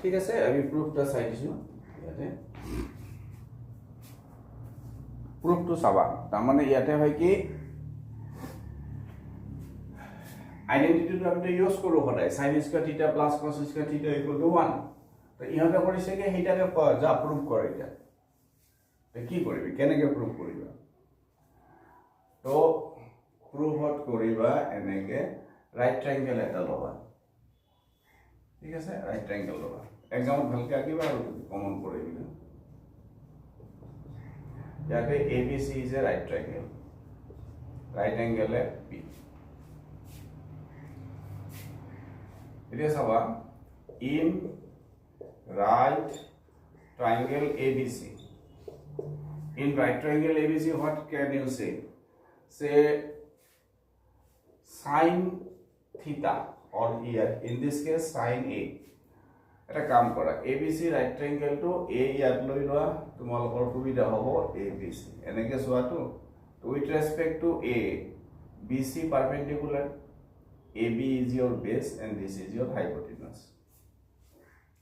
ঠিক আছে আমি প্ৰুফটা চাই দিছোঁ ইয়াতে প্ৰুফটো চাবা তাৰমানে ইয়াতে হয় কি আইডেন্টিটিটো আমি ইউজ কৰোঁ সদায় sin স্কয়াৰ থিটা প্লাস cos স্কয়াৰ থিটা ইকুয়াল টু 1 তো ইহঁতে কৰিছে কি সেইটাকে কয় যা প্ৰুফ কৰে এটা তো কি কৰিবি কেনেকৈ প্ৰুফ কৰিবা তো প্ৰুফত কৰিবা এনেকে ৰাইট ট্ৰায়াঙ্গেল এটা লবা ঠিক আছে ৰাইট ট্ৰায়াঙ্গেল লবা এক্সাম্পল ভালকে আঁকিবা আৰু কমন কৰিবি ইয়াতে ABC is a right triangle right angle P it is our in right triangle ABC in right triangle ABC what can you say sin theta or here in this case sin A এটা কাম কৰা ABC right triangle to A ইয়াত লৈ লোৱা তোমালোকৰ সুবিধা হ'ব ABC এনেকে চোৱাটো with respect to A BC perpendicular AB is your base and this is your hypotenuse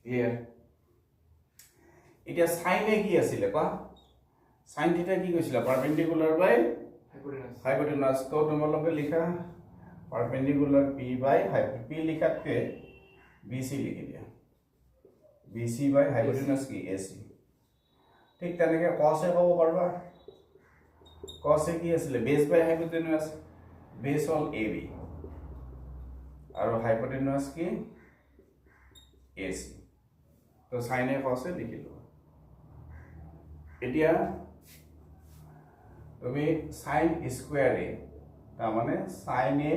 here এটা sin A কি আছিল কোৱা sin theta কি কৈছিল perpendicular by hypotenuse তো তোমালোকে লিখা perpendicular P by P লিখাতকে BC লিখি দিয়া BC by hypotenuse key AC ठीक তেনেকে cos A পাব পারবা cos A কি আছিল base by hypotenuse base hall AB আৰু hypotenuse কি AC তো sin A cos A লিখিলো এতিয়া তুমি sin স্কয়ার A তাৰ মানে sin A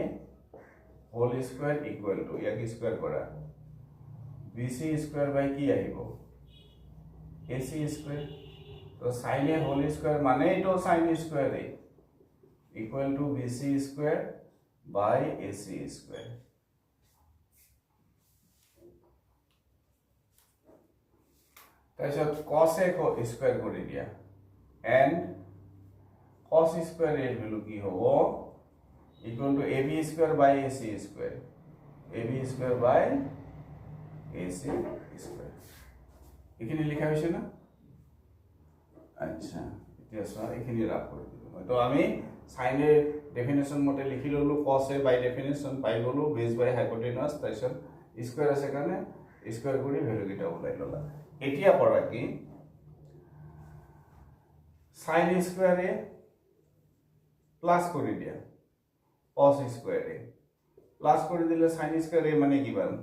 whole square equal to ইয়াক স্কয়াৰ কৰা BC স্কয়ার বাই কি আহিব AC স্কয়ার তো sin A হোল স্কয়ার মানে তো sin square A equal to BC square by AC square তাৰপিছত cos A স্কয়াৰ কৰি দিয়া and cos স্কয়ার এর ভ্যালু কি হ'ব equal to AB square by AC square AB square by AC square এখানে লেখা হয়েছে না আচ্ছা এটা সব এখানে রাখ করে দিব তো আমি sin এর ডেফিনিশন মতে লিখি ললো cos A বাই ডেফিনিশন পাই গলো বেস বাই হাইপোটেনাস তাইছত স্কয়ার আছে কারণে স্কয়ার কৰি ভ্যালু কিটা ওলাই ললা এতিয়া পড়া কি sin স্কয়ার A প্লাস করে দিয়া cos স্কয়ার A প্লাস করে দিলে sin স্কয়ার A মানে কি পাবো